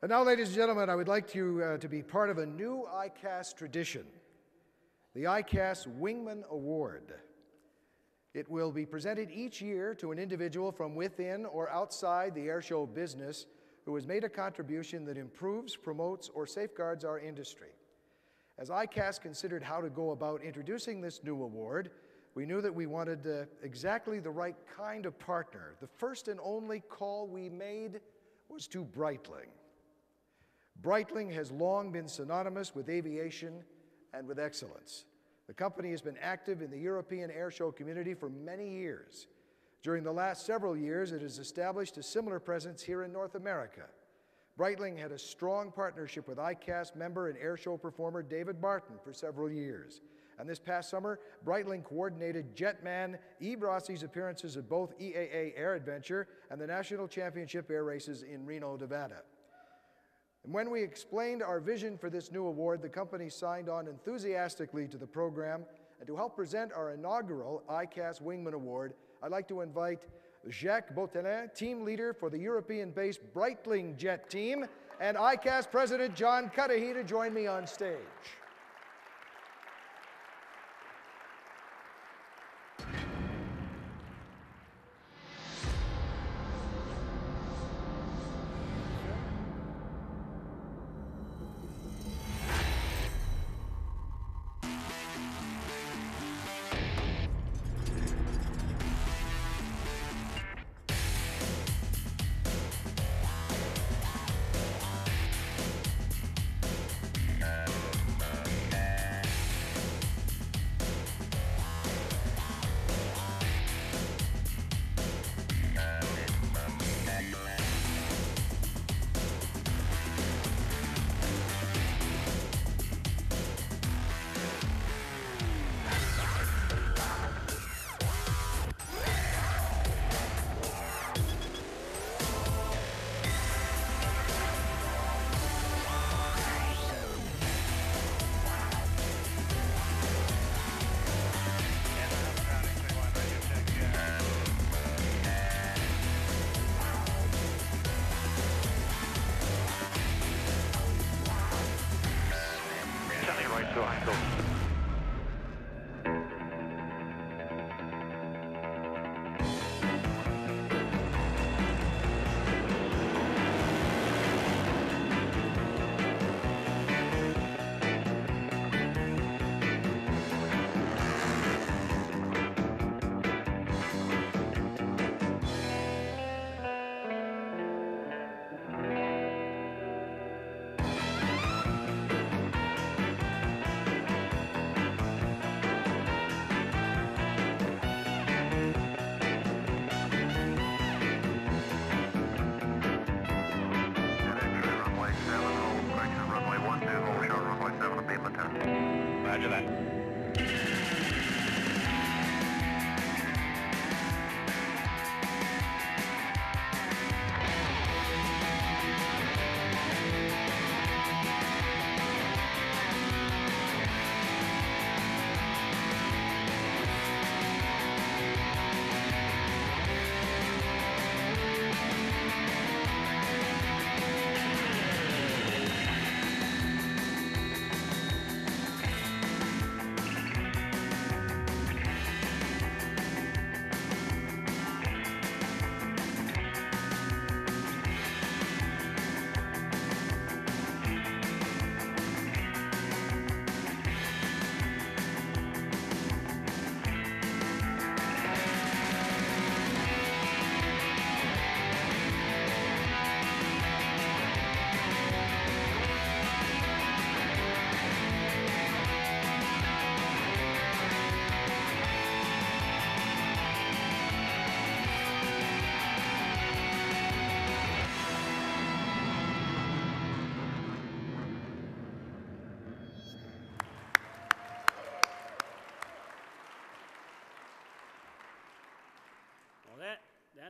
And now, ladies and gentlemen, I would like you to be part of a new ICAS tradition, the ICAS Wingman Award. It will be presented each year to an individual from within or outside the airshow business who has made a contribution that improves, promotes, or safeguards our industry. As ICAS considered how to go about introducing this new award, we knew that we wanted exactly the right kind of partner. The first and only call we made was to Breitling. Breitling has long been synonymous with aviation and with excellence. The company has been active in the European airshow community for many years. During the last several years, it has established a similar presence here in North America. Breitling had a strong partnership with ICAS member and airshow performer David Martin for several years. And this past summer, Breitling coordinated Jetman Eve Rossi's appearances at both EAA Air Adventure and the National Championship Air Races in Reno, Nevada. And when we explained our vision for this new award, the company signed on enthusiastically to the program. And to help present our inaugural ICAS Wingman Award, I'd like to invite Jacques Bottelin, team leader for the European-based Breitling Jet team, and ICAS President John Cudahy to join me on stage. Roger that.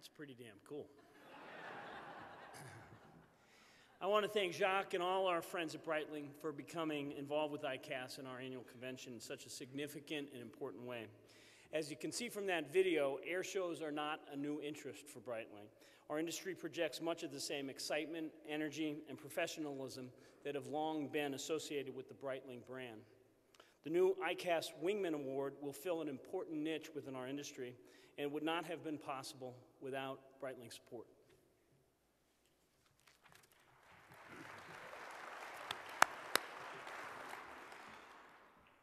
That's pretty damn cool. I want to thank Jacques and all our friends at Breitling for becoming involved with ICAS in our annual convention in such a significant and important way. As you can see from that video, air shows are not a new interest for Breitling. Our industry projects much of the same excitement, energy, and professionalism that have long been associated with the Breitling brand. The new ICAS Wingman Award will fill an important niche within our industry, and it would not have been possible without Breitling support.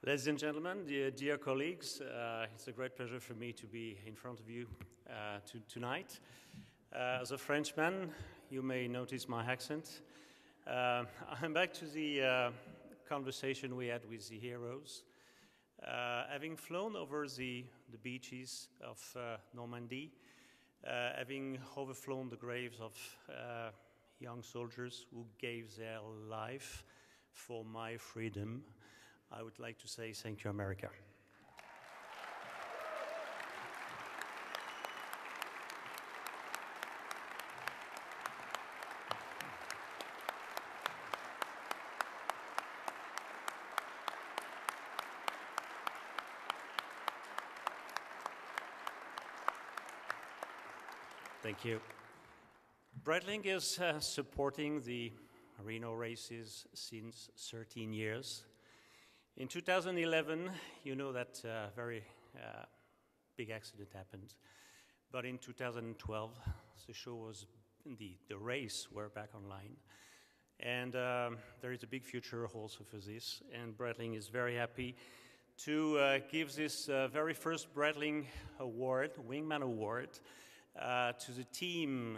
Ladies and gentlemen, dear colleagues, it's a great pleasure for me to be in front of you tonight. As a Frenchman, you may notice my accent. I'm back to the conversation we had with the heroes. Having flown over the beaches of Normandy, having overflown the graves of young soldiers who gave their life for my freedom, I would like to say thank you, America. Thank you. Breitling is supporting the Reno races since 13 years. In 2011, you know that a very big accident happened. But in 2012, the show was, the race were back online. And there is a big future also for this. And Breitling is very happy to give this very first Breitling Award, Wingman Award, to the team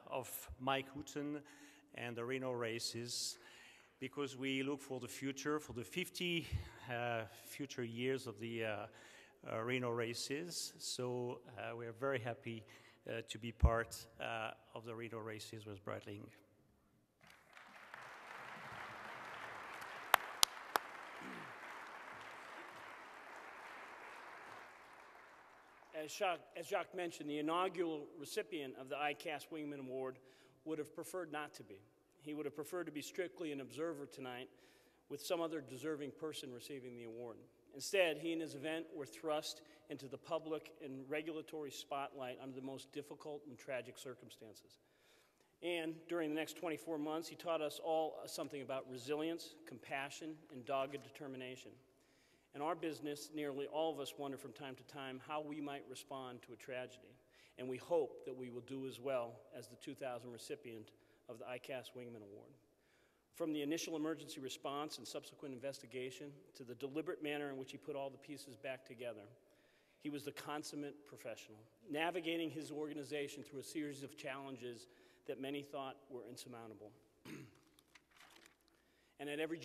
of Mike Houghton and the Reno Races, because we look for the future, for the 50 future years of the Reno Races. So we are very happy to be part of the Reno Races with Breitling. As Jacques mentioned, the inaugural recipient of the ICAS Wingman Award would have preferred not to be. He would have preferred to be strictly an observer tonight with some other deserving person receiving the award. Instead, he and his event were thrust into the public and regulatory spotlight under the most difficult and tragic circumstances. And during the next 24 months, he taught us all something about resilience, compassion, and dogged determination. In our business, nearly all of us wonder from time to time how we might respond to a tragedy, and we hope that we will do as well as the 2000 recipient of the ICAS Wingman Award. From the initial emergency response and subsequent investigation to the deliberate manner in which he put all the pieces back together, he was the consummate professional, navigating his organization through a series of challenges that many thought were insurmountable. And at every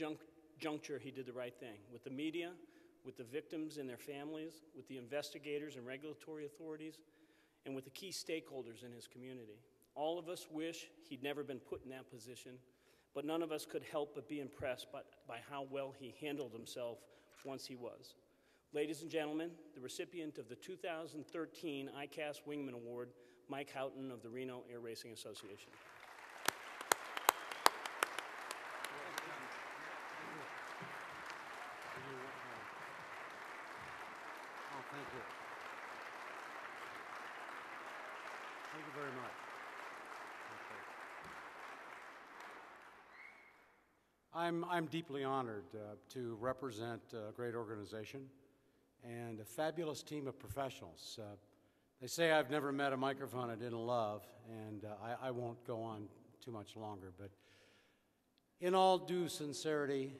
juncture, he did the right thing, with the media, with the victims and their families, with the investigators and regulatory authorities, and with the key stakeholders in his community. All of us wish he'd never been put in that position, but none of us could help but be impressed by how well he handled himself once he was. Ladies and gentlemen, the recipient of the 2013 ICAS Wingman Award, Mike Houghton of the Reno Air Racing Association. Thank you. Thank you very much. I'm deeply honored to represent a great organization and a fabulous team of professionals. They say I've never met a microphone I didn't love, and I won't go on too much longer, but in all due sincerity,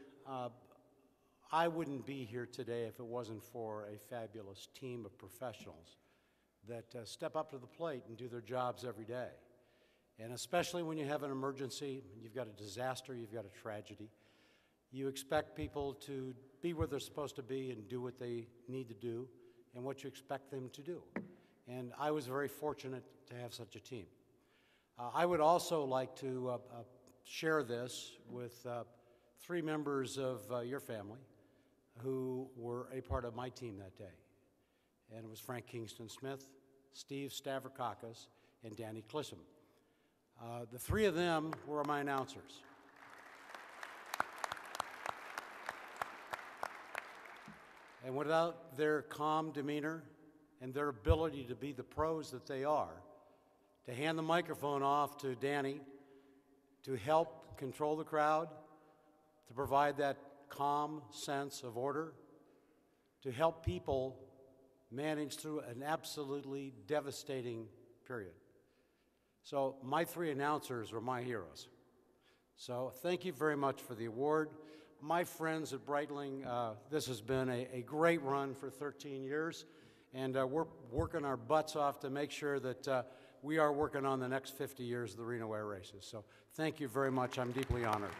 I wouldn't be here today if it wasn't for a fabulous team of professionals that step up to the plate and do their jobs every day. And especially when you have an emergency, you've got a disaster, you've got a tragedy, you expect people to be where they're supposed to be and do what they need to do and what you expect them to do. And I was very fortunate to have such a team. I would also like to share this with 3 members of your family who were a part of my team that day. And it was Frank Kingston Smith, Steve Stavrakakis, and Danny Clissom. The 3 of them were my announcers. And without their calm demeanor and their ability to be the pros that they are, to hand the microphone off to Danny to help control the crowd, to provide that calm sense of order, to help people manage through an absolutely devastating period. So my three announcers were my heroes. So thank you very much for the award. My friends at Breitling, this has been a great run for 13 years, and we're working our butts off to make sure that we are working on the next 50 years of the Reno Air Races. So thank you very much. I'm deeply honored.